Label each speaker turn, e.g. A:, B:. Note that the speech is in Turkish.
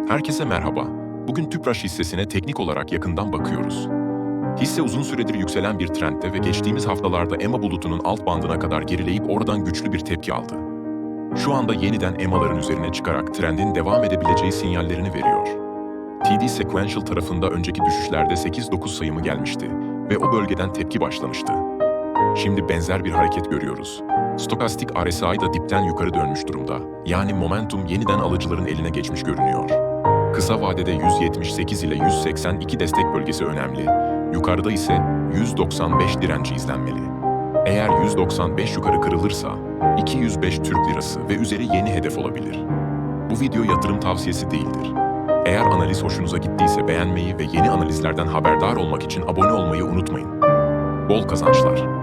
A: Herkese merhaba. Bugün Tüpraş hissesine teknik olarak yakından bakıyoruz. Hisse uzun süredir yükselen bir trendte ve geçtiğimiz haftalarda EMA bulutunun alt bandına kadar gerileyip oradan güçlü bir tepki aldı. Şu anda yeniden EMA'ların üzerine çıkarak trendin devam edebileceği sinyallerini veriyor. TD Sequential tarafında önceki düşüşlerde 8-9 sayımı gelmişti ve o bölgeden tepki başlamıştı. Şimdi benzer bir hareket görüyoruz. Stokastik RSI da dipten yukarı dönmüş durumda. Yani momentum yeniden alıcıların eline geçmiş görünüyor. Kısa vadede 178 ile 182 destek bölgesi önemli. Yukarıda ise 195 direnci izlenmeli. Eğer 195 yukarı kırılırsa 205 Türk Lirası ve üzeri yeni hedef olabilir. Bu video yatırım tavsiyesi değildir. Eğer analiz hoşunuza gittiyse beğenmeyi ve yeni analizlerden haberdar olmak için abone olmayı unutmayın. Bol kazançlar.